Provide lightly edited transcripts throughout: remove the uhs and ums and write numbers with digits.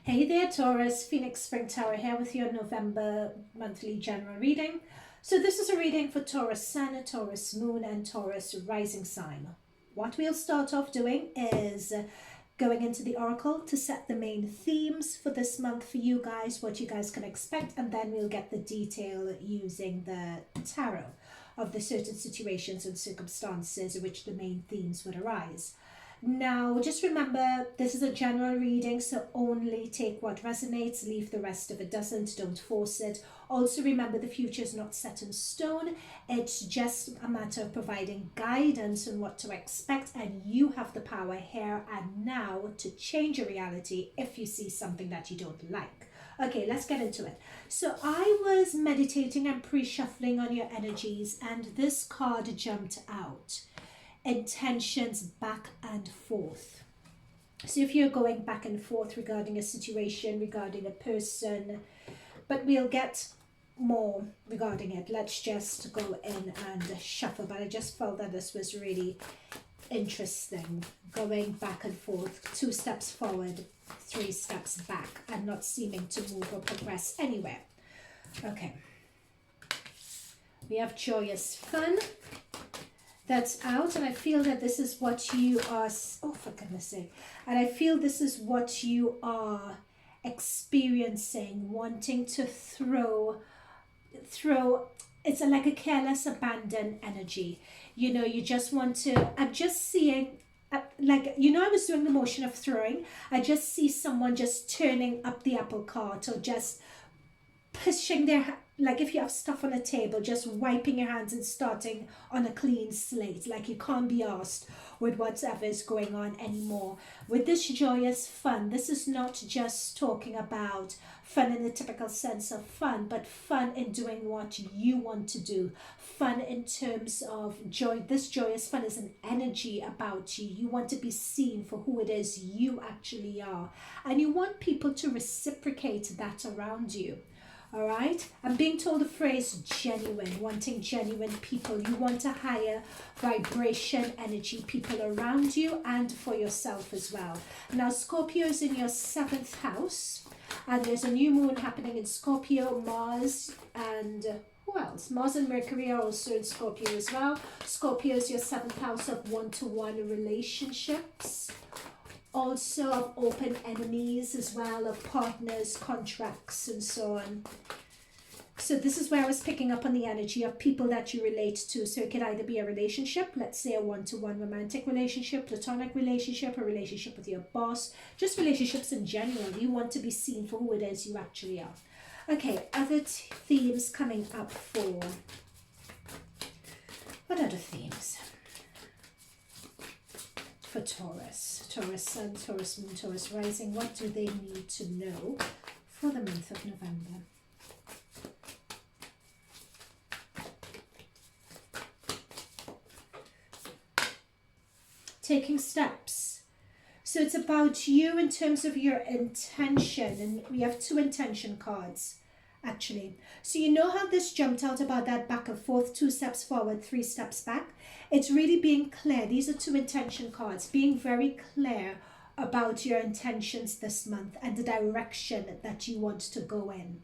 Hey there, Taurus. Phoenix Spring Tower here with your November monthly general reading. So this is a reading for Taurus Sun, Taurus Moon, and Taurus Rising sign. What we'll start off doing is going into the oracle to set the main themes for this month for you guys, what you guys can expect, and then we'll get the detail using the tarot of the certain situations and circumstances in which the main themes would arise. Now, just remember, this is a general reading, so only take what resonates, leave the rest if it doesn't, don't force it. Also remember, the future is not set in stone, it's just a matter of providing guidance on what to expect, and you have the power here and now to change your reality if you see something that you don't like. Okay, let's get into it. So I was meditating and pre-shuffling on your energies, and this card jumped out. Intentions back and forth. So if you're going back and forth regarding a situation, regarding a person, but we'll get more regarding it. Let's just go in and shuffle. But I just felt that this was really interesting. Going back and forth, 2 steps forward, 3 steps back, and not seeming to move or progress anywhere. Okay. We have joyous fun. That's out, and I feel that this is what you are, oh for goodness sake, and I feel this is what you are experiencing, wanting to throw, it's like a careless abandoned energy. You know, you just want to, I'm just seeing, like, you know, I was doing the motion of throwing, I just see someone just turning up the apple cart or just pushing their, like if you have stuff on a table, just wiping your hands and starting on a clean slate, like you can't be asked with whatever is going on anymore. With this joyous fun, this is not just talking about fun in the typical sense of fun, but fun in doing what you want to do. Fun in terms of joy. This joyous fun is an energy about you. You want to be seen for who it is you actually are. And you want people to reciprocate that around you. All right, I'm being told the phrase genuine, wanting genuine people. You want a higher vibration energy, people around you and for yourself as well. Now, Scorpio is in your 7th house, and there's a new moon happening in Scorpio. Mars and who else? Mars and Mercury are also in Scorpio as well. Scorpio is your 7th house of one-to-one relationships. Also of open enemies as well, of partners, contracts, and so on. So this is where I was picking up on the energy of people that you relate to. So it could either be a relationship, let's say a one-to-one romantic relationship, platonic relationship, a relationship with your boss, just relationships in general. You want to be seen for who it is you actually are. Okay, other themes coming up for... What other themes? For Taurus, Taurus Sun, Taurus Moon, Taurus Rising, what do they need to know for the month of November? Taking steps. So it's about you in terms of your intention, and we have 2 intention cards actually. So you know how this jumped out about that back and forth, 2 steps forward, 3 steps back? It's really being clear. These are 2 intention cards, being very clear about your intentions this month and the direction that you want to go in.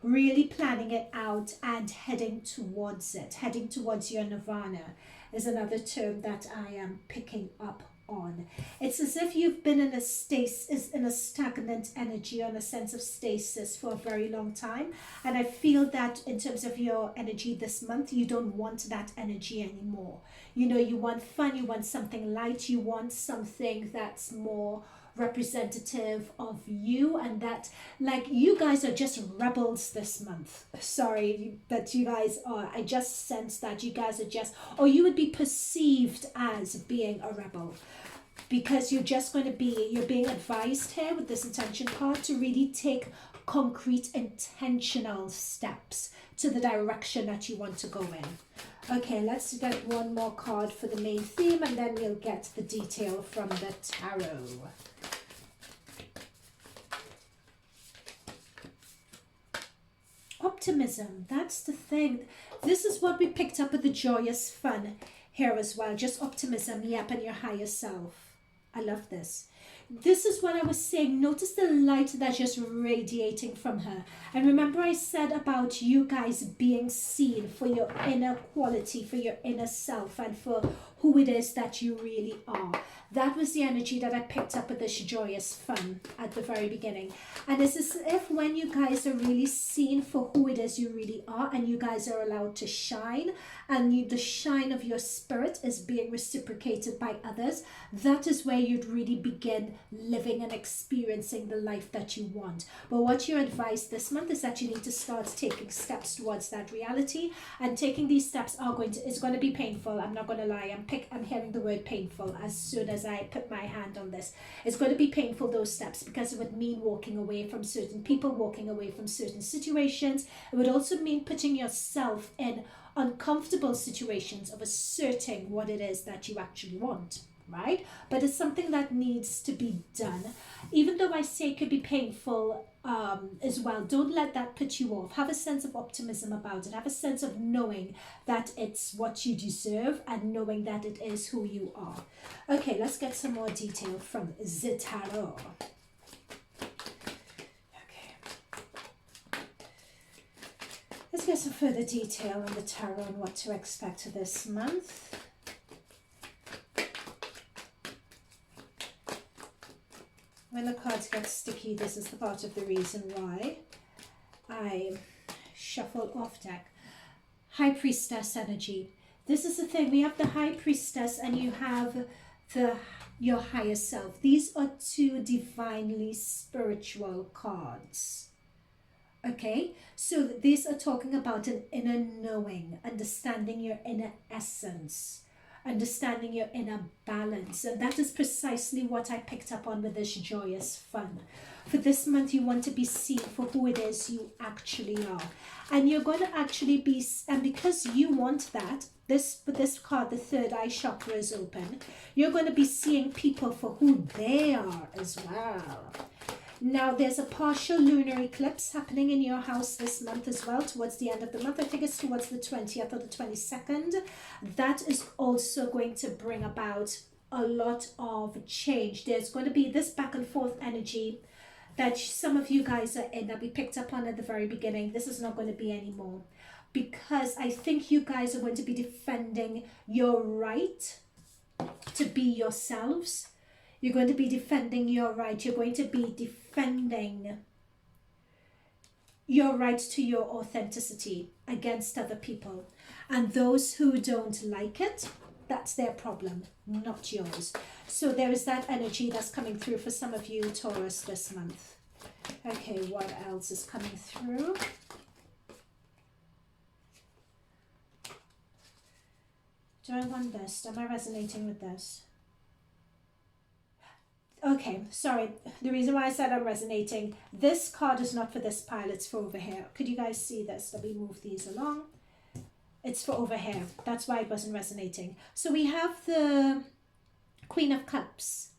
Really planning it out and heading towards it. Heading towards your nirvana is another term that I am picking up on. It's as if you've been in a stagnant energy, on a sense of stasis for a very long time, and I feel that in terms of your energy this month, you don't want that energy anymore. You know, you want fun, you want something light, you want something that's more representative of you, and that, like, you guys are just rebels this month. Sorry that you guys are, I just sense that you guys are just, or you would be perceived as being a rebel, because you're just going to be, you're being advised here with this intention card to really take concrete intentional steps to the direction that you want to go in. Okay, let's get one more card for the main theme, and then we'll get the detail from the tarot. Optimism, that's the thing. This is what we picked up with the joyous fun here as well. Just optimism, yep, and your higher self. I love this. this is what I was saying. Notice the light that's just radiating from her. And remember I said about you guys being seen for your inner quality, for your inner self, and for who it is that you really are. That was the energy that I picked up with this joyous fun at the very beginning. And it's as if when you guys are really seen for who it is you really are, and you guys are allowed to shine, and the shine of your spirit is being reciprocated by others, that is where you'd really begin living and experiencing the life that you want. But what you're advised this month is that you need to start taking steps towards that reality, and taking these steps is going to be painful. I'm not going to lie. I'm hearing the word painful as soon as I put my hand on this. It's going to be painful, those steps, because it would mean walking away from certain people, walking away from certain situations. It would also mean putting yourself in uncomfortable situations of asserting what it is that you actually want, right? But it's something that needs to be done. Even though I say it could be painful as well, don't let that put you off. Have a sense of optimism about it. Have a sense of knowing that it's what you deserve, and knowing that it is who you are. Okay, let's get some more detail from the tarot. Let's get some further detail on the tarot and what to expect this month. When the cards get sticky, this is the part of the reason why I shuffle off deck. High Priestess energy. This is the thing. We have the High Priestess and you have your higher self. These are two divinely spiritual cards. Okay, so these are talking about an inner knowing, understanding your inner essence, understanding your inner balance. And that is precisely what I picked up on with this joyous fun. For this month, you want to be seen for who it is you actually are. And you're going to actually be, and because you want that, with this card, the third eye chakra is open, you're going to be seeing people for who they are as well. Now, there's a partial lunar eclipse happening in your house this month as well, towards the end of the month. I think it's towards the 20th or the 22nd. That is also going to bring about a lot of change. There's going to be this back and forth energy that some of you guys are in, that we picked up on at the very beginning. This is not going to be anymore, because I think you guys are going to be defending your right to be yourselves. You're going to be defending your right. You're going to be defending your right to your authenticity against other people. And those who don't like it, that's their problem, not yours. So there is that energy that's coming through for some of you, Taurus, this month. Okay, what else is coming through? Do I want this? Am I resonating with this? Okay, sorry. The reason why I said I'm resonating, this card is not for this pile, it's for over here. Could you guys see this? Let me move these along. It's for over here. That's why it wasn't resonating. So we have the Queen of Cups.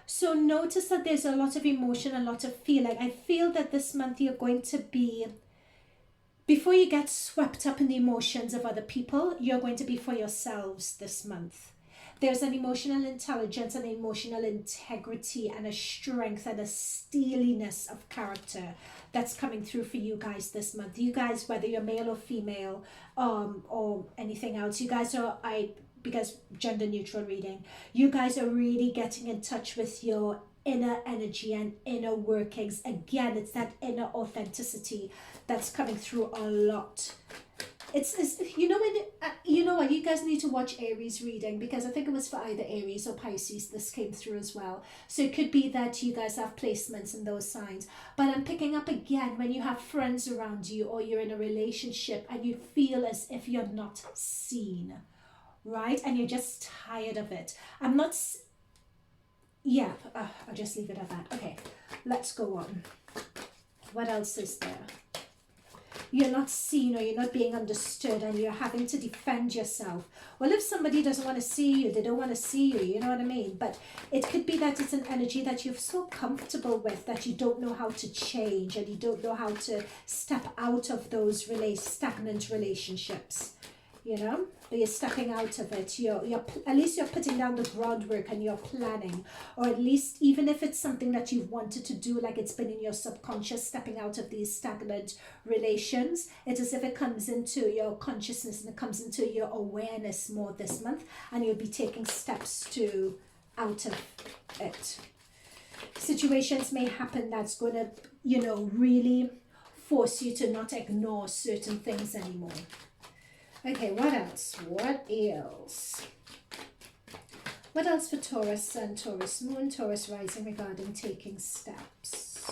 So notice that there's a lot of emotion, a lot of feeling. I feel that this month you're going to be, before you get swept up in the emotions of other people, you're going to be for yourselves this month. There's an emotional intelligence, an emotional integrity, and a strength and a steeliness of character that's coming through for you guys this month. You guys, whether you're male or female, or anything else, you guys are, because gender neutral reading, you guys are really getting in touch with your inner energy and inner workings. Again, it's that inner authenticity that's coming through a lot. It's you know, when you know what, you guys need to watch Aries reading, because I think it was for either Aries or Pisces this came through as well. So it could be that you guys have placements in those signs. But I'm picking up again when you have friends around you, or you're in a relationship and you feel as if you're not seen, right? And you're just tired of it. I'm not, yeah, I'll just leave it at that. Okay, let's go on. What else is there? You're not seen, or you're not being understood, and you're having to defend yourself. Well, if somebody doesn't want to see you, they don't want to see you, you know what I mean? But it could be that it's an energy that you're so comfortable with that you don't know how to change, and you don't know how to step out of those stagnant relationships. you know, but you're stepping out of it. You're at least you're putting down the groundwork and you're planning, or at least even if it's something that you've wanted to do, like it's been in your subconscious, stepping out of these stagnant relations. It's as if it comes into your consciousness and it comes into your awareness more this month, and you'll be taking steps to out of it. Situations may happen that's going to, you know, really force you to not ignore certain things anymore. Okay, what else? What else? What else for Taurus Sun, Taurus Moon, Taurus Rising regarding taking steps?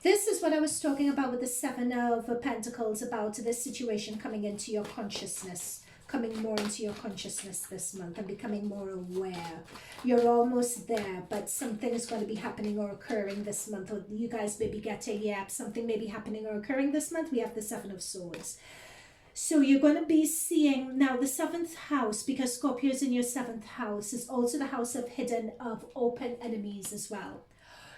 This is what I was talking about with the Seven of Pentacles, about this situation coming into your consciousness, coming more into your consciousness this month and becoming more aware. You're almost there, but something is going to be happening or occurring this month, or you guys may be getting, yeah, something may be happening or occurring this month. We have the Seven of Swords. So you're going to be seeing now the 7th house, because Scorpio is in your 7th house, is also the house of hidden, of open enemies as well.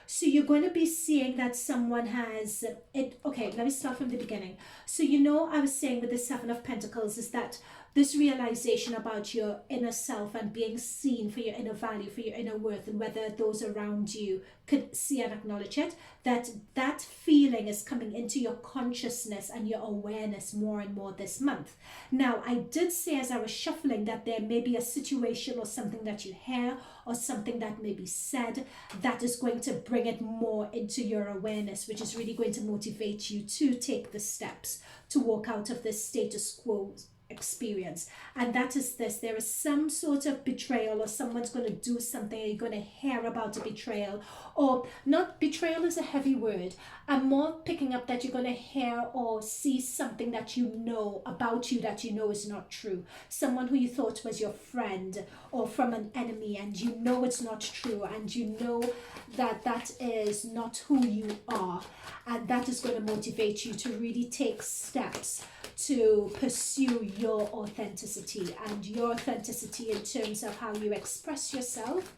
So you're going to be seeing that someone has it. Okay, let me start from the beginning. So, you know, I was saying with the 7 of Pentacles is that this realization about your inner self and being seen for your inner value, for your inner worth, and whether those around you could see and acknowledge it, that feeling is coming into your consciousness and your awareness more and more this month. Now, I did say as I was shuffling that there may be a situation or something that you hear or something that may be said that is going to bring it more into your awareness, which is really going to motivate you to take the steps to walk out of this status quo experience. And that is this: there is some sort of betrayal, or someone's going to do something, or you're going to hear about a betrayal, or not. Betrayal is a heavy word. I'm more picking up that you're going to hear or see something that you know about you that you know is not true. Someone who you thought was your friend or from an enemy, and you know it's not true, and you know that that is not who you are, and that is going to motivate you to really take steps to pursue your authenticity, and your authenticity in terms of how you express yourself,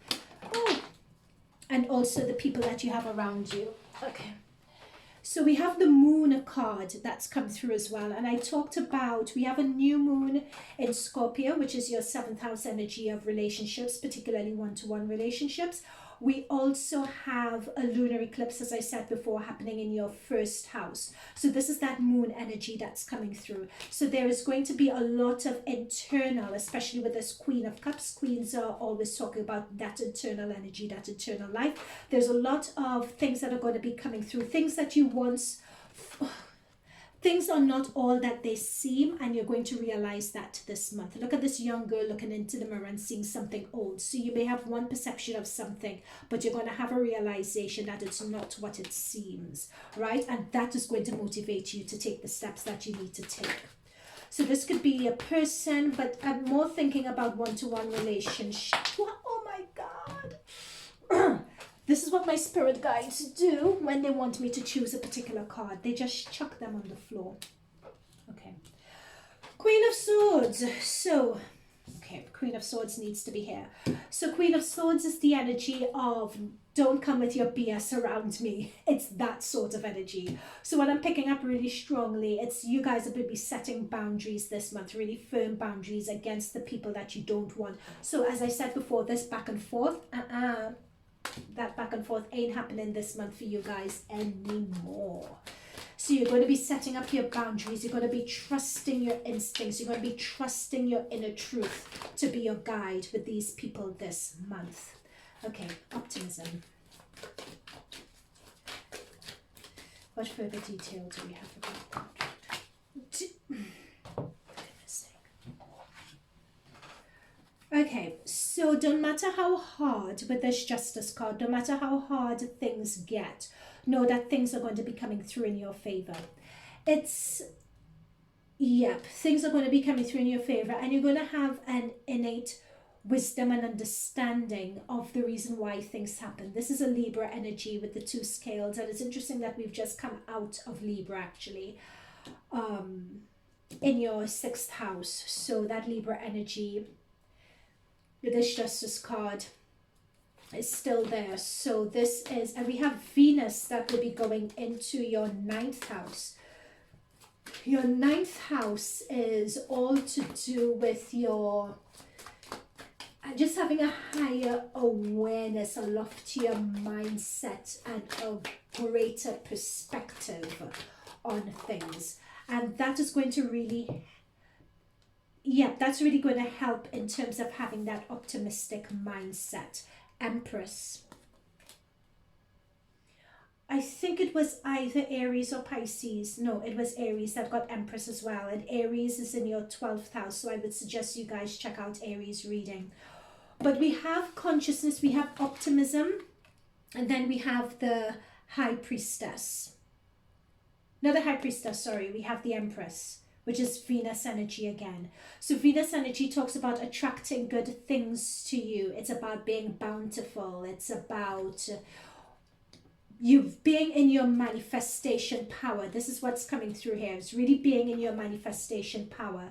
and also the people that you have around you. Okay, so we have the Moon card that's come through as well, and I talked about, we have a new moon in Scorpio, which is your 7th house energy of relationships, particularly one-to-one relationships. We also have a lunar eclipse, as I said before, happening in your 1st house. So this is that moon energy that's coming through. So there is going to be a lot of internal, especially with this Queen of Cups. Queens are always talking about that internal energy, that internal life. There's a lot of things that are going to be coming through, things that you once... Things are not all that they seem, and you're going to realize that this month. Look at this young girl looking into the mirror and seeing something old. So you may have one perception of something, but you're going to have a realization that it's not what it seems, right? And that is going to motivate you to take the steps that you need to take. So this could be a person, but I'm more thinking about one-to-one relationship. Oh my God. This is what my spirit guides do when they want me to choose a particular card. They just chuck them on the floor. Okay. Queen of Swords. So, okay, Queen of Swords needs to be here. So Queen of Swords is the energy of don't come with your BS around me. It's that sort of energy. So what I'm picking up really strongly, it's you guys are going to be setting boundaries this month, really firm boundaries against the people that you don't want. So as I said before, this back and forth, that back and forth ain't happening this month for you guys anymore. So you're going to be setting up your boundaries. You're going to be trusting your instincts. You're going to be trusting your inner truth to be your guide with these people this month. Okay, optimism. What further detail do we have about that? Okay, so don't matter how hard, with this Justice card, no matter how hard things get, know that things are going to be coming through in your favor. Things are going to be coming through in your favor, and you're going to have an innate wisdom and understanding of the reason why things happen. This is a Libra energy with the 2 scales, and it's interesting that we've just come out of Libra actually in your 6th house. So that Libra energy with this Justice card is still there. So this is, and we have Venus that will be going into your 9th house. Your ninth house is all to do with your just having a higher awareness, a loftier mindset, and a greater perspective on things. And that is going to really, yeah, that's really going to help in terms of having that optimistic mindset. Empress. I think it was either Aries or Pisces. No, it was Aries that got Empress as well. And Aries is in your 12th house. So I would suggest you guys check out Aries reading. But we have consciousness, we have optimism, and then we have the High Priestess. Not the High Priestess, sorry. We have the Empress, which is Venus energy again. So Venus energy talks about attracting good things to you. It's about being bountiful. It's about you being in your manifestation power. This is what's coming through here. It's really being in your manifestation power.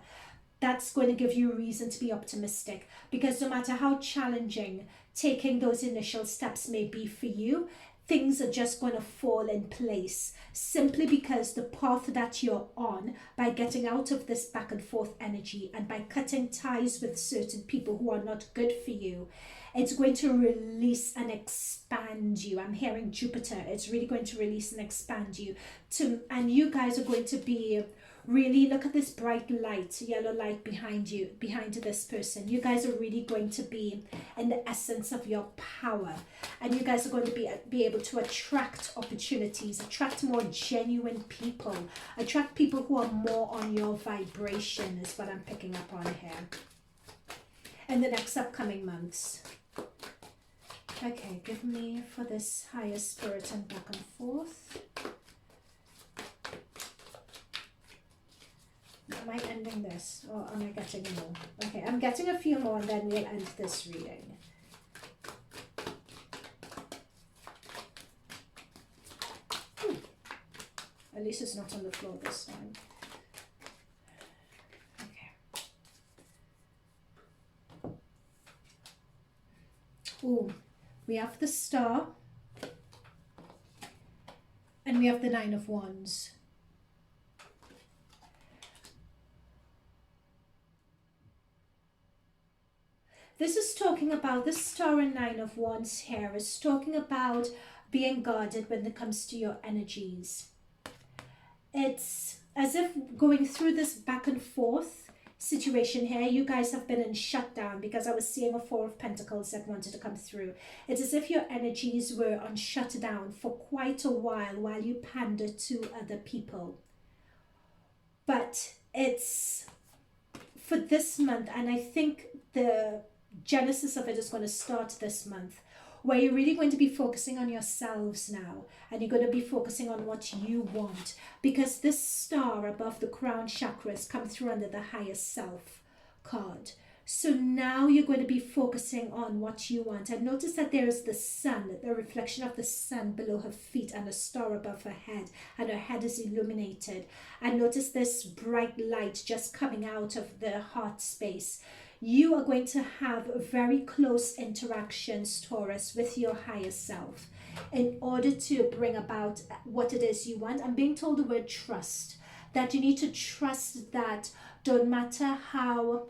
That's going to give you a reason to be optimistic, because no matter how challenging taking those initial steps may be for you, things are just going to fall in place simply because the path that you're on, by getting out of this back and forth energy and by cutting ties with certain people who are not good for you, it's going to release and expand you. I'm hearing Jupiter. It's really going to release and expand you. And you guys are going to be really, look at this bright light, yellow light behind you, behind this person. You guys are really going to be in the essence of your power. And you guys are going to be able to attract opportunities, attract more genuine people, attract people who are more on your vibration is what I'm picking up on here. In the next upcoming months. Okay, give me for this higher spirit and back and forth. Am I ending this or am I getting more? Okay, I'm getting a few more and then we'll end this reading. At least it's not on the floor this time. Okay. Ooh, we have the Star and we have the Nine of Wands. This is talking about, this Star and Nine of Wands here is talking about being guarded when it comes to your energies. It's as if going through this back and forth situation here, you guys have been in shutdown, because I was seeing a Four of Pentacles that wanted to come through. It's as if your energies were on shutdown for quite a while you pander to other people. But it's for this month, and I think the genesis of it is going to start this month, where you're really going to be focusing on yourselves now, and you're going to be focusing on what you want, because this star above the crown chakras come through under the higher self card. So now you're going to be focusing on what you want. And notice that there is the sun, the reflection of the sun below her feet, and a star above her head, and her head is illuminated. And notice this bright light just coming out of the heart space. You are going to have very close interactions, Taurus, with your higher self in order to bring about what it is you want. I'm being told the word trust, that you need to trust that don't matter how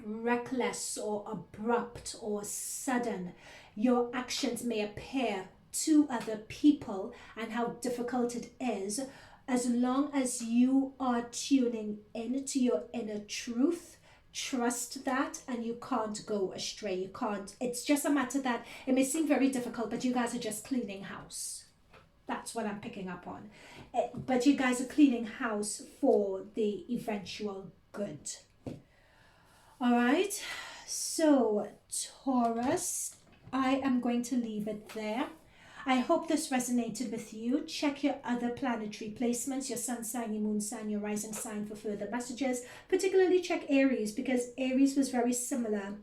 reckless or abrupt or sudden your actions may appear to other people and how difficult it is, as long as you are tuning in to your inner truth, trust that, and you can't go astray. You can't. It's just a matter that it may seem very difficult, but you guys are just cleaning house. That's what I'm picking up on. But you guys are cleaning house for the eventual good. All right. So Taurus, I am going to leave it there. I hope this resonated with you. Check your other planetary placements, your sun sign, your moon sign, your rising sign for further messages. Particularly check Aries, because Aries was very similar.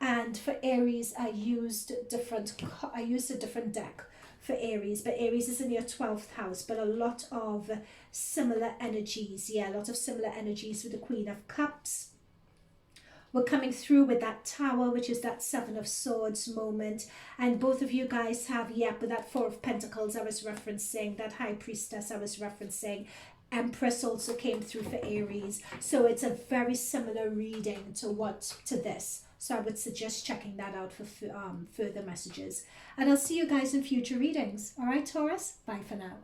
And for Aries, I used a different deck for Aries. But Aries is in your 12th house, but a lot of similar energies. Yeah, a lot of similar energies with the Queen of Cups. We're coming through with that Tower, which is that Seven of Swords moment. And both of you guys have, with that Four of Pentacles I was referencing, that High Priestess I was referencing. Empress also came through for Aries. So it's a very similar reading to this. So I would suggest checking that out for further messages. And I'll see you guys in future readings. All right, Taurus? Bye for now.